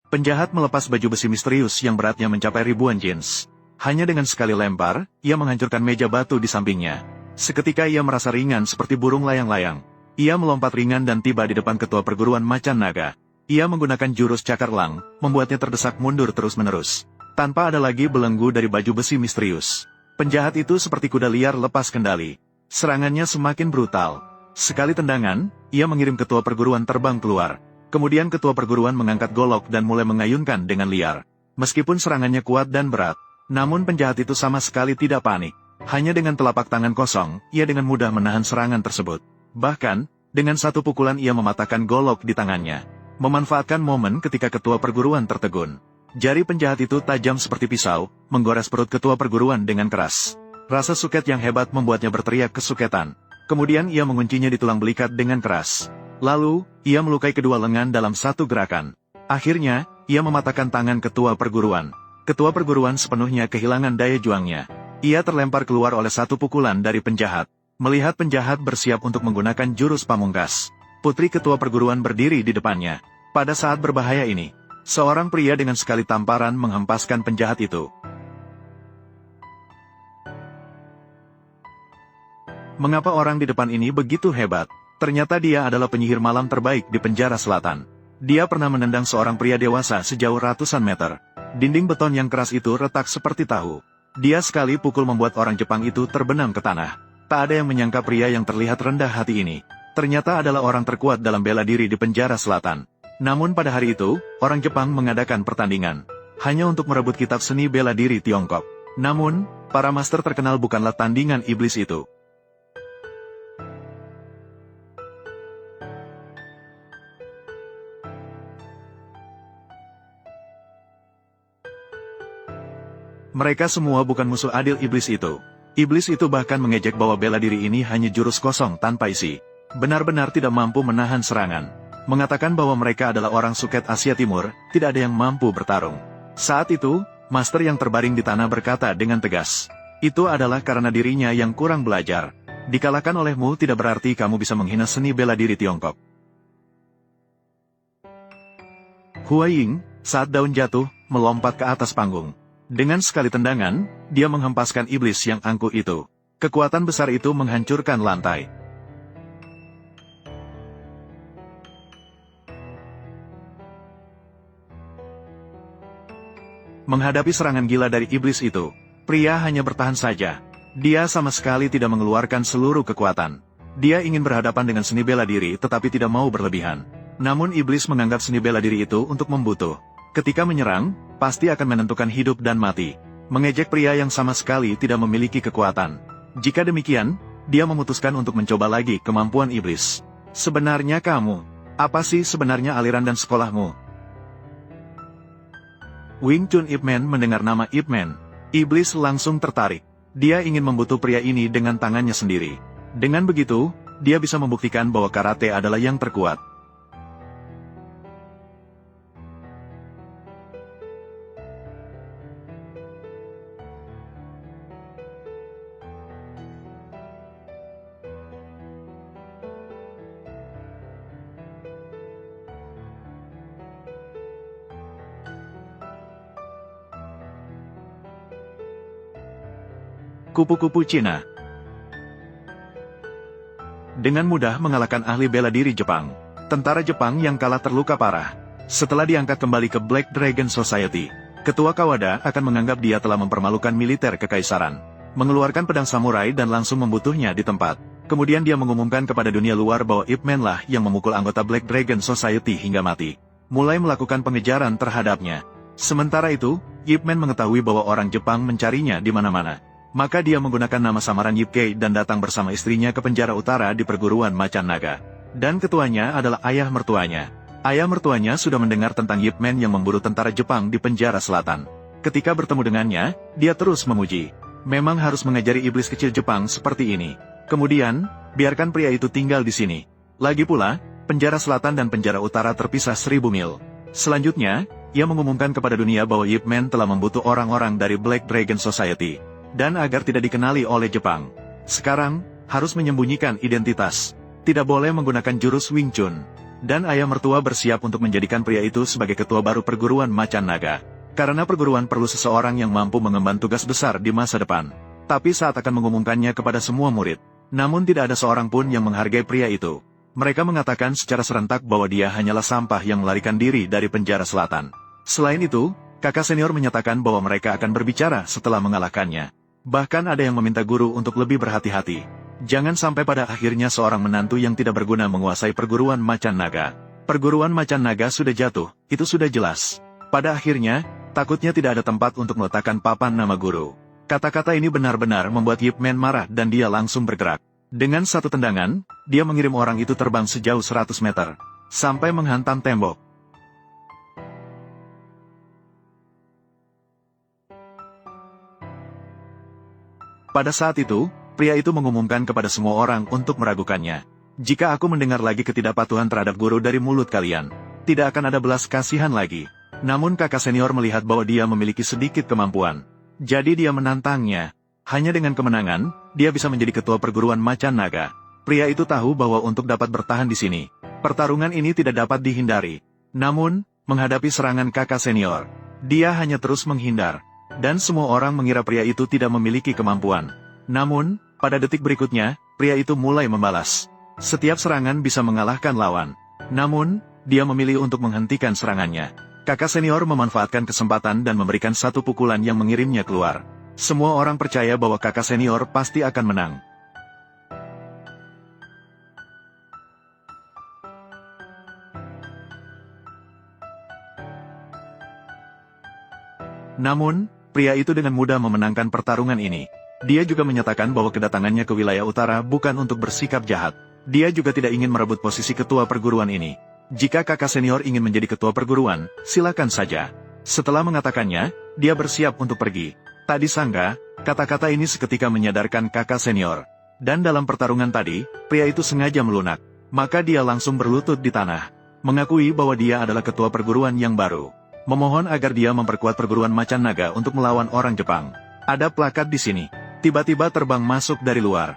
Penjahat melepas baju besi misterius yang beratnya mencapai ribuan jeans. Hanya dengan sekali lempar, ia menghancurkan meja batu di sampingnya. Seketika ia merasa ringan seperti burung layang-layang. Ia melompat ringan dan tiba di depan ketua perguruan macan naga. Ia menggunakan jurus cakar lang, membuatnya terdesak mundur terus-menerus. Tanpa ada lagi belenggu dari baju besi misterius. Penjahat itu seperti kuda liar lepas kendali. Serangannya semakin brutal. Sekali tendangan, ia mengirim ketua perguruan terbang keluar. Kemudian ketua perguruan mengangkat golok dan mulai mengayunkan dengan liar. Meskipun serangannya kuat dan berat, namun penjahat itu sama sekali tidak panik. Hanya dengan telapak tangan kosong, ia dengan mudah menahan serangan tersebut. Bahkan, dengan satu pukulan ia mematahkan golok di tangannya. Memanfaatkan momen ketika ketua perguruan tertegun. Jari penjahat itu tajam seperti pisau, menggores perut ketua perguruan dengan keras. Rasa suket yang hebat membuatnya berteriak kesuketan. Kemudian ia menguncinya di tulang belikat dengan keras. Lalu, ia melukai kedua lengan dalam satu gerakan. Akhirnya, ia mematahkan tangan ketua perguruan. Ketua perguruan sepenuhnya kehilangan daya juangnya. Ia terlempar keluar oleh satu pukulan dari penjahat. Melihat penjahat bersiap untuk menggunakan jurus pamungkas, putri ketua perguruan berdiri di depannya. Pada saat berbahaya ini, seorang pria dengan sekali tamparan menghempaskan penjahat itu. Mengapa orang di depan ini begitu hebat? Ternyata dia adalah penyihir malam terbaik di penjara selatan. Dia pernah menendang seorang pria dewasa sejauh ratusan meter. Dinding beton yang keras itu retak seperti tahu. Dia sekali pukul membuat orang Jepang itu terbenam ke tanah. Tak ada yang menyangka pria yang terlihat rendah hati ini ternyata adalah orang terkuat dalam bela diri di penjara selatan. Namun pada hari itu, orang Jepang mengadakan pertandingan. Hanya untuk merebut kitab seni bela diri Tiongkok. Namun, para master terkenal bukanlah tandingan iblis itu. Mereka semua bukan musuh adil iblis itu. Iblis itu bahkan mengejek bahwa bela diri ini hanya jurus kosong tanpa isi. Benar-benar tidak mampu menahan serangan. Mengatakan bahwa mereka adalah orang suket Asia Timur, tidak ada yang mampu bertarung. Saat itu, master yang terbaring di tanah berkata dengan tegas, "Itu adalah karena dirinya yang kurang belajar. Dikalahkan olehmu tidak berarti kamu bisa menghina seni bela diri Tiongkok." Hua Ying, saat daun jatuh, melompat ke atas panggung. Dengan sekali tendangan, dia menghempaskan iblis yang angkuh itu. Kekuatan besar itu menghancurkan lantai. Menghadapi serangan gila dari iblis itu, pria hanya bertahan saja. Dia sama sekali tidak mengeluarkan seluruh kekuatan. Dia ingin berhadapan dengan seni bela diri tetapi tidak mau berlebihan. Namun iblis menganggap seni bela diri itu untuk membutuh. Ketika menyerang, pasti akan menentukan hidup dan mati. Mengejek pria yang sama sekali tidak memiliki kekuatan. Jika demikian, dia memutuskan untuk mencoba lagi kemampuan iblis. Sebenarnya kamu, apa sih sebenarnya aliran dan sekolahmu? Wing Chun Ip Man mendengar nama Ip Man. Iblis langsung tertarik. Dia ingin membunuh pria ini dengan tangannya sendiri. Dengan begitu, dia bisa membuktikan bahwa karate adalah yang terkuat. Kupu-kupu Cina dengan mudah mengalahkan ahli bela diri Jepang. Tentara Jepang yang kalah terluka parah. Setelah diangkat kembali ke Black Dragon Society, Ketua Kawada akan menganggap dia telah mempermalukan militer kekaisaran. Mengeluarkan pedang samurai dan langsung membunuhnya di tempat. Kemudian dia mengumumkan kepada dunia luar bahwa Ip Man lah yang memukul anggota Black Dragon Society hingga mati. Mulai melakukan pengejaran terhadapnya. Sementara itu, Ip Man mengetahui bahwa orang Jepang mencarinya di mana-mana. Maka dia menggunakan nama samaran Yip Kei dan datang bersama istrinya ke penjara utara di perguruan macan naga. Dan ketuanya adalah ayah mertuanya. Ayah mertuanya sudah mendengar tentang Yip Man yang memburu tentara Jepang di penjara selatan. Ketika bertemu dengannya, dia terus memuji. Memang harus mengajari iblis kecil Jepang seperti ini. Kemudian, biarkan pria itu tinggal di sini. Lagi pula, penjara selatan dan penjara utara terpisah 1000 mil. Selanjutnya, ia mengumumkan kepada dunia bahwa Yip Man telah membunuh orang-orang dari Black Dragon Society. Dan agar tidak dikenali oleh Jepang. Sekarang, harus menyembunyikan identitas. Tidak boleh menggunakan jurus Wing Chun. Dan ayah mertua bersiap untuk menjadikan pria itu sebagai ketua baru perguruan macan naga. Karena perguruan perlu seseorang yang mampu mengemban tugas besar di masa depan. Tapi saat akan mengumumkannya kepada semua murid, namun tidak ada seorang pun yang menghargai pria itu. Mereka mengatakan secara serentak bahwa dia hanyalah sampah yang melarikan diri dari penjara selatan. Selain itu, kakak senior menyatakan bahwa mereka akan berbicara setelah mengalahkannya. Bahkan ada yang meminta guru untuk lebih berhati-hati. Jangan sampai pada akhirnya seorang menantu yang tidak berguna menguasai perguruan macan naga. Perguruan macan naga sudah jatuh, itu sudah jelas. Pada akhirnya, takutnya tidak ada tempat untuk meletakkan papan nama guru. Kata-kata ini benar-benar membuat Yip Man marah dan dia langsung bergerak. Dengan satu tendangan, dia mengirim orang itu terbang sejauh 100 meter, sampai menghantam tembok. Pada saat itu, pria itu mengumumkan kepada semua orang untuk meragukannya. Jika aku mendengar lagi ketidakpatuhan terhadap guru dari mulut kalian, tidak akan ada belas kasihan lagi. Namun kakak senior melihat bahwa dia memiliki sedikit kemampuan. Jadi dia menantangnya. Hanya dengan kemenangan, dia bisa menjadi ketua perguruan macan naga. Pria itu tahu bahwa untuk dapat bertahan di sini, pertarungan ini tidak dapat dihindari. Namun, menghadapi serangan kakak senior, dia hanya terus menghindar. Dan semua orang mengira pria itu tidak memiliki kemampuan. Namun, pada detik berikutnya, pria itu mulai membalas. Setiap serangan bisa mengalahkan lawan. Namun, dia memilih untuk menghentikan serangannya. Kakak senior memanfaatkan kesempatan dan memberikan satu pukulan yang mengirimnya keluar. Semua orang percaya bahwa kakak senior pasti akan menang. Namun, pria itu dengan mudah memenangkan pertarungan ini. Dia juga menyatakan bahwa kedatangannya ke wilayah utara bukan untuk bersikap jahat. Dia juga tidak ingin merebut posisi ketua perguruan ini. Jika kakak senior ingin menjadi ketua perguruan, silakan saja. Setelah mengatakannya, dia bersiap untuk pergi. Tak disangka, kata-kata ini seketika menyadarkan kakak senior. Dan dalam pertarungan tadi, pria itu sengaja melunak. Maka dia langsung berlutut di tanah. Mengakui bahwa dia adalah ketua perguruan yang baru. Memohon agar dia memperkuat perguruan macan naga untuk melawan orang Jepang. Ada plakat di sini. Tiba-tiba terbang masuk dari luar.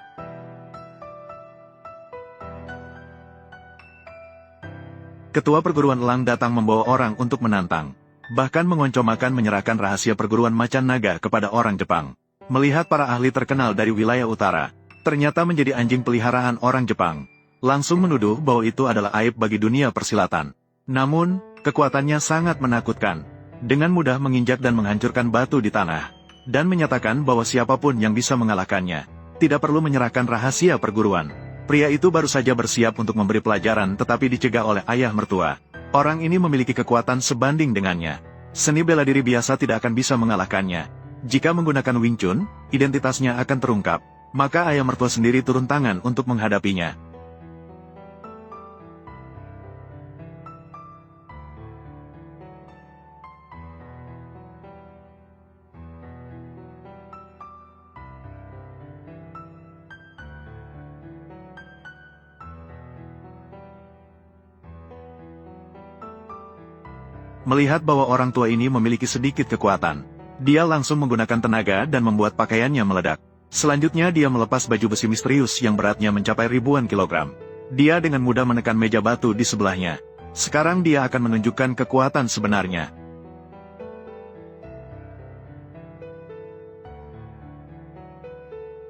Ketua perguruan elang datang membawa orang untuk menantang. Bahkan mengoncomakan menyerahkan rahasia perguruan macan naga kepada orang Jepang. Melihat para ahli terkenal dari wilayah utara, ternyata menjadi anjing peliharaan orang Jepang. Langsung menuduh bahwa itu adalah aib bagi dunia persilatan. Namun, kekuatannya sangat menakutkan. Dengan mudah menginjak dan menghancurkan batu di tanah. Dan menyatakan bahwa siapapun yang bisa mengalahkannya, tidak perlu menyerahkan rahasia perguruan. Pria itu baru saja bersiap untuk memberi pelajaran tetapi dicegah oleh ayah mertua. Orang ini memiliki kekuatan sebanding dengannya. Seni bela diri biasa tidak akan bisa mengalahkannya. Jika menggunakan Wing Chun, identitasnya akan terungkap. Maka ayah mertua sendiri turun tangan untuk menghadapinya. Melihat bahwa orang tua ini memiliki sedikit kekuatan, dia langsung menggunakan tenaga dan membuat pakaiannya meledak. Selanjutnya dia melepas baju besi misterius yang beratnya mencapai ribuan kilogram. Dia dengan mudah menekan meja batu di sebelahnya. Sekarang dia akan menunjukkan kekuatan sebenarnya.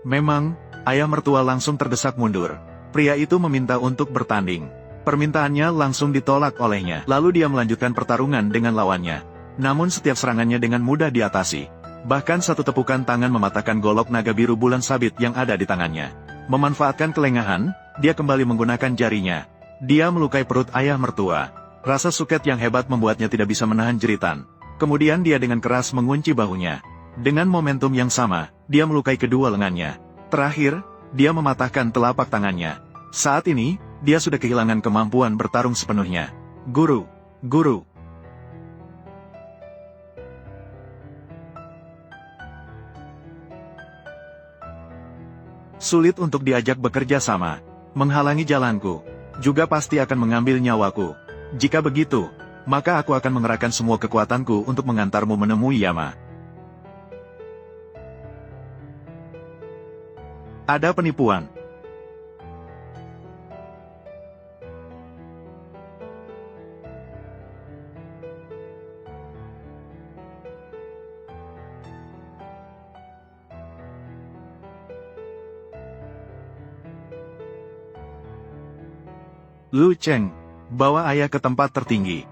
Memang, ayah mertua langsung terdesak mundur. Pria itu meminta untuk bertanding. Permintaannya langsung ditolak olehnya. Lalu dia melanjutkan pertarungan dengan lawannya. Namun setiap serangannya dengan mudah diatasi. Bahkan satu tepukan tangan mematahkan golok naga biru bulan sabit yang ada di tangannya. Memanfaatkan kelengahan, dia kembali menggunakan jarinya. Dia melukai perut ayah mertua. Rasa suket yang hebat membuatnya tidak bisa menahan jeritan. Kemudian dia dengan keras mengunci bahunya. Dengan momentum yang sama, dia melukai kedua lengannya. Terakhir, dia mematahkan telapak tangannya. Saat ini, dia sudah kehilangan kemampuan bertarung sepenuhnya. Guru, guru. Sulit untuk diajak bekerja sama. Menghalangi jalanku. Juga pasti akan mengambil nyawaku. Jika begitu, maka aku akan mengerahkan semua kekuatanku untuk mengantarmu menemui Yama. Ada penipuan. Lu Cheng, bawa ayah ke tempat tertinggi.